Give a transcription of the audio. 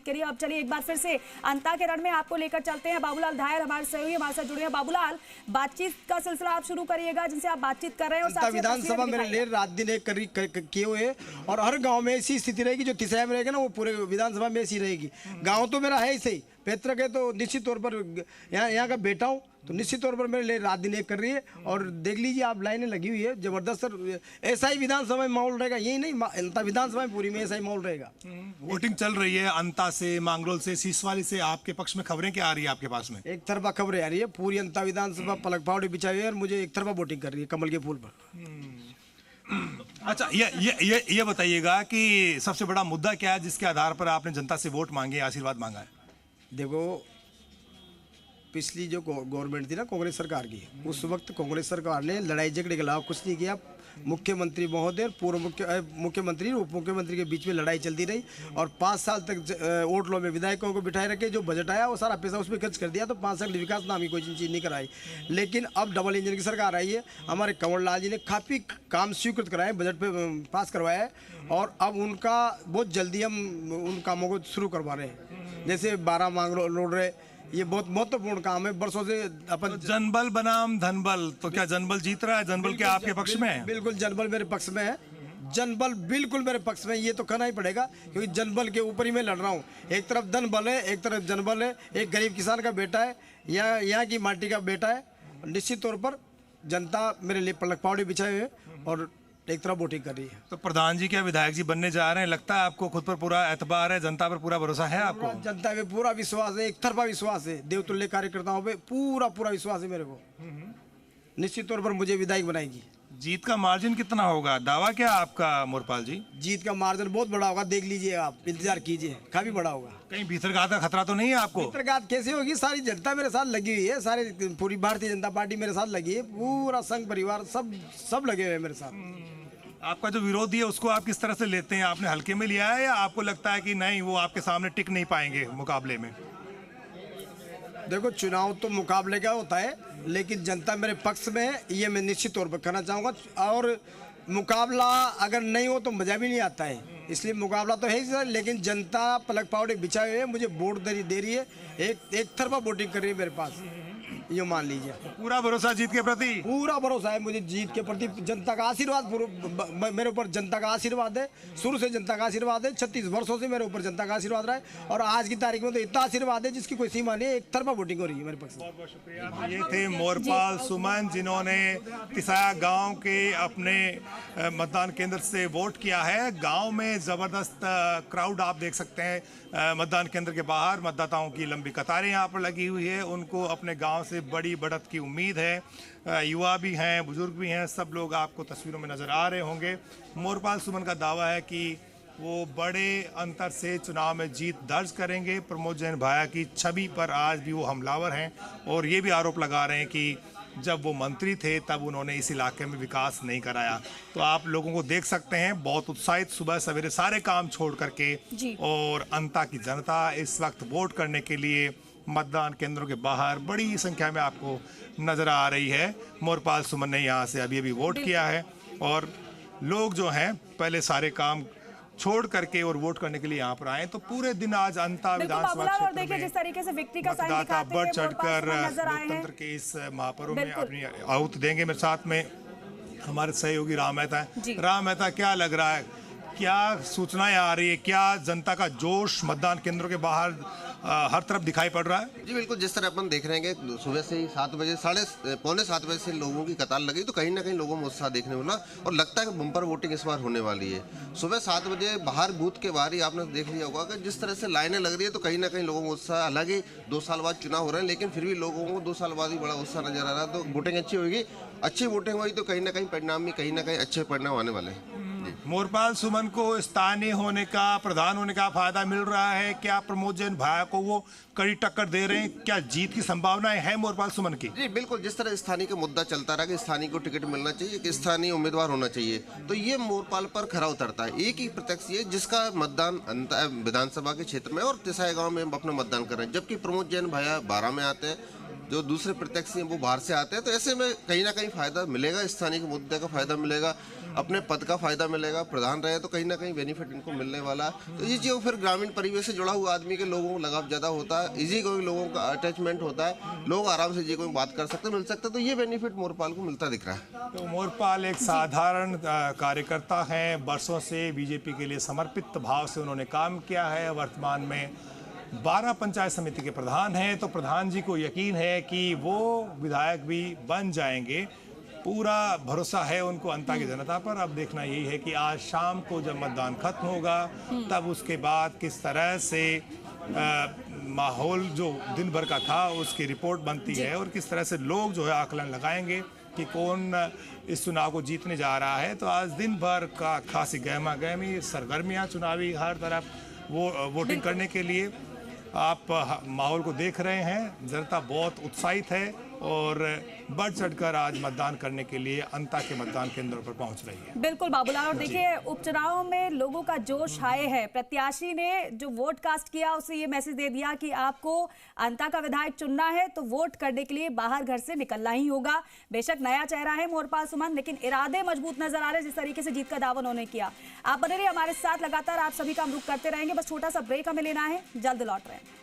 जीत के लिए। अब चलिए एक बार फिर से अंता के रण में आपको लेकर चलते हैं। बाबूलाल धायल हमारे सहयोगी हमारे साथ जुड़े हैं। बाबूलाल, बातचीत का सिलसिला आप शुरू करिएगा जिनसे आप बातचीत कर रहे हैं। और विधानसभा मेरे लिए रात दिन एक किए हुए, और हर गांव में ऐसी स्थिति रहेगी, जो तिसरा में रहेगा ना वो पूरे विधानसभा में ऐसी रहेगी। गांव तो मेरा है ही सही, पैतृक है, तो निश्चित तौर पर यहाँ का बेटा हूँ, तो निश्चित तौर पर मेरे लिए रात दिन एक कर रही है। और देख लीजिए आप, लाइनें लगी हुई है जबरदस्त सर। ऐसा ही विधानसभा में माहौल रहेगा, यही नहीं विधानसभा में पूरी में ऐसा ही माहौल रहेगा। वोटिंग चल रही है अंता से, मांगरोल से, सीसवाली से। आपके पक्ष में खबरें क्या आ रही है आपके पास में? एक तरफा खबरें आ रही है, पूरी अंता विधानसभा पलक फावड़े बिछाई हुई है और मुझे एक तरफा वोटिंग कर रही है कमल के फूल पर। अच्छा, ये बताइएगा कि सबसे बड़ा मुद्दा क्या है जिसके आधार पर आपने जनता से वोट मांगे, आशीर्वाद मांगा है? देखो, पिछली जो गवर्नमेंट थी ना कांग्रेस सरकार की, उस वक्त कांग्रेस सरकार ने लड़ाई झगड़े के अलावा कुछ नहीं किया। मुख्यमंत्री महोदय और पूर्व मुख्यमंत्री और उप मुख्यमंत्री के बीच में लड़ाई चलती रही, और 5 साल तक वोट लो में विधायकों को बिठाए रखे। जो बजट आया वो सारा पैसा उसमें खर्च कर दिया, तो 5 साल विकास नाम की कोई चीज़ नहीं कराई। लेकिन अब डबल इंजन की सरकार आई है, हमारे कंवर लाल जी ने काफ़ी काम स्वीकृत कराए, बजट पे पास करवाया है, और अब उनका बहुत जल्दी हम उन कामों को शुरू करवा रहे हैं। जैसे 12 मांग रोड रहे, ये बहुत महत्वपूर्ण काम है, वर्षों से अपन। जनबल बनाम धनबल, तो क्या जनबल जीत रहा है? जनबल क्या आपके पक्ष में है? बिल्कुल जनबल मेरे पक्ष में है, जनबल बिल्कुल मेरे पक्ष में, ये तो कहना ही पड़ेगा, क्योंकि जनबल के ऊपर ही मैं लड़ रहा हूँ। एक तरफ धनबल है, एक तरफ जनबल है, एक गरीब किसान का बेटा है, यहाँ की माटी का बेटा है। निश्चित तौर पर जनता मेरे लिए पलक फावड़े बिछाए हुए और एक तरफ वोटिंग कर रही है। तो प्रधान जी क्या विधायक जी बनने जा रहे हैं? लगता है आपको खुद पर पूरा एतबार है, जनता पर पूरा भरोसा है आपको? जनता पे पूरा विश्वास है, एक तरफा विश्वास है, देवतुल्य कार्यकर्ताओं पे पूरा विश्वास है मेरे को। निश्चित तौर पर मुझे विधायक बनाएगी। जीत का मार्जिन कितना होगा? दावा क्या आपका मोरपाल जी? जीत का मार्जिन बहुत बड़ा होगा, देख लीजिए आप, इंतजार कीजिए, काफी बड़ा होगा। कहीं भीतरघात का खतरा तो नहीं है आपको? भीतरघात कैसे होगी? सारी जनता मेरे साथ लगी हुई है, सारी पूरी भारतीय जनता पार्टी मेरे साथ लगी है, पूरा संघ परिवार सब लगे हुए हैं मेरे साथ। आपका जो विरोधी है उसको आप किस तरह से लेते हैं? आपने हल्के में लिया है या आपको लगता है कि नहीं, वो आपके सामने टिक नहीं पाएंगे मुकाबले में? देखो, चुनाव तो मुकाबले का होता है, लेकिन जनता मेरे पक्ष में है, ये मैं निश्चित तौर पर कहना चाहूँगा। और मुकाबला अगर नहीं हो तो मजा भी नहीं आता है, इसलिए मुकाबला तो है ही सर, लेकिन जनता पलक फावड़े बिछाए हुए मुझे वोट दे रही है, एक तरफा वोटिंग कर रही है मेरे पास, ये मान लीजिए। पूरा भरोसा जीत के प्रति? पूरा भरोसा है मुझे जीत के प्रति। जनता का आशीर्वाद मेरे ऊपर, जनता का आशीर्वाद है, शुरू से जनता का आशीर्वाद है, 36 वर्षों से मेरे ऊपर जनता का आशीर्वाद रहा है, और आज की तारीख में तो इतना आशीर्वाद है जिसकी कोई सीमा नहीं है, एक तरफा वोटिंग हो रही है मेरे पक्ष। बहुत बहुत शुक्रिया। ये थे मोरपाल सुमन, जिन्होंने तिसाया गांव के अपने मतदान केंद्र से वोट किया है। गांव में जबरदस्त क्राउड आप देख सकते हैं। मतदान केंद्र के बाहर मतदाताओं की लंबी कतारें यहाँ पर लगी हुई है। उनको अपने गांव से बड़ी बढ़त की उम्मीद है। युवा भी हैं, बुजुर्ग भी हैं, सब लोग आपको तस्वीरों में नजर आ रहे होंगे। मोरपाल सुमन का दावा है कि वो बड़े अंतर से चुनाव में जीत दर्ज करेंगे। प्रमोद जैन भाया की छवि पर आज भी वो हमलावर हैं, और ये भी आरोप लगा रहे हैं कि जब वो मंत्री थे तब उन्होंने इस इलाके में विकास नहीं कराया। तो आप लोगों को देख सकते हैं, बहुत उत्साहित सुबह सवेरे सारे काम छोड़ करके, और अंता की जनता इस वक्त वोट करने के लिए मतदान केंद्रों के बाहर बड़ी संख्या में आपको नजर आ रही है। मोरपाल सुमन ने यहाँ से अभी वोट किया है, और लोग जो हैं पहले सारे काम छोड़ करके और वोट करने के लिए यहाँ पर आए। तो पूरे दिन आज अंता विधानसभा क्षेत्र में जिस तरीके से व्यक्ति का मतदाता बढ़ चढ़कर लोकतंत्र के इस महापर्व में अपनी आहुति देंगे। मेरे साथ में हमारे सहयोगी राम मेहता है। राम मेहता, क्या लग रहा है, क्या सूचनाएं आ रही है, क्या जनता का जोश मतदान केंद्रों के बाहर हर तरफ दिखाई पड़ रहा है? जी बिल्कुल, जिस तरह अपन देख रहे हैं कि सुबह से ही 7 बजे, पौने 7 बजे से लोगों की कतार लगी, तो कहीं ना कहीं लोगों में उत्साह देखने मिला, और लगता है कि बम्पर वोटिंग इस बार होने वाली है। सुबह 7 बजे बाहर बूथ के बाहर ही आपने देख लिया होगा कि जिस तरह से लाइनें लग रही है, तो कहीं ना कहीं लोगों में उत्साह, हालांकि 2 साल बाद चुनाव हो रहे हैं, लेकिन फिर भी लोगों को 2 साल बाद ही बड़ा उत्साह नजर आ रहा है। तो वोटिंग अच्छी होगी, अच्छी वोटिंग हुई तो कहीं ना कहीं परिणाम भी कहीं ना कहीं अच्छे परिणाम आने वाले हैं। मोरपाल सुमन को स्थानीय होने का, प्रधान होने का फायदा मिल रहा है? क्या प्रमोद जैन भाया को वो कड़ी टक्कर दे रहे हैं? क्या जीत की संभावनाएं है मोरपाल सुमन की? जी बिल्कुल, जिस तरह स्थानीय का मुद्दा चलता रहा कि स्थानीय को टिकट मिलना चाहिए, कि स्थानीय उम्मीदवार होना चाहिए, तो ये मोरपाल पर खरा उतरता है। एक ही प्रत्यक्ष ये जिसका मतदान विधानसभा के क्षेत्र में और तिसाया गाँव में अपना मतदान कर रहे हैं, जबकि प्रमोद जैन भाया 12 में आते हैं, जो दूसरे प्रत्याशी हैं वो बाहर से आते हैं, तो ऐसे में कहीं ना कहीं फायदा मिलेगा, स्थानीय के मुद्दे का फायदा मिलेगा, अपने पद का फायदा मिलेगा। प्रधान रहे तो कहीं ना कहीं बेनिफिट इनको मिलने वाला है। तो ये जो फिर ग्रामीण परिवेश से जुड़ा हुआ आदमी के लोगों को लगाव ज़्यादा होता है, इजी गोइंग लोगों का अटैचमेंट होता है, लोग आराम से इजी गोइंग बात कर सकते, मिल सकते, तो ये बेनिफिट मोरपाल को मिलता दिख रहा है। तो मोरपाल एक साधारण कार्यकर्ता हैं, बरसों से बीजेपी के लिए समर्पित भाव से उन्होंने काम किया है। वर्तमान में 12 पंचायत समिति के प्रधान हैं, तो प्रधान जी को यकीन है कि वो विधायक भी बन जाएंगे। पूरा भरोसा है उनको अंता की जनता पर। अब देखना यही है कि आज शाम को जब मतदान खत्म होगा तब उसके बाद किस तरह से माहौल जो दिन भर का था उसकी रिपोर्ट बनती है और किस तरह से लोग जो है आकलन लगाएंगे कि कौन इस चुनाव को जीतने जा रहा है। तो आज दिन भर का खासी गहमा गहमी सरगर्मियाँ चुनावी हर तरफ वो वोटिंग करने के लिए आप माहौल को देख रहे हैं। जनता बहुत उत्साहित है और बढ़ चढ़कर आज मतदान करने के लिए अंता के मतदान केंद्रों पर पहुंच रही है। बिल्कुल बाबूलाल, और देखिए उपचुनाव में लोगों का जोश हाय है। प्रत्याशी ने जो वोट कास्ट किया उसे ये मैसेज दे दिया कि आपको अंता का विधायक चुनना है तो वोट करने के लिए बाहर घर से निकलना ही होगा। बेशक नया चेहरा है मोरपाल सुमन, लेकिन इरादे मजबूत नजर आ रहे हैं जिस तरीके से जीत का दावा उन्होंने किया। आप बने रहिए हमारे साथ, लगातार आप सभी का हम रुख करते रहेंगे। बस छोटा सा ब्रेक हमें लेना है, जल्द लौट रहे हैं।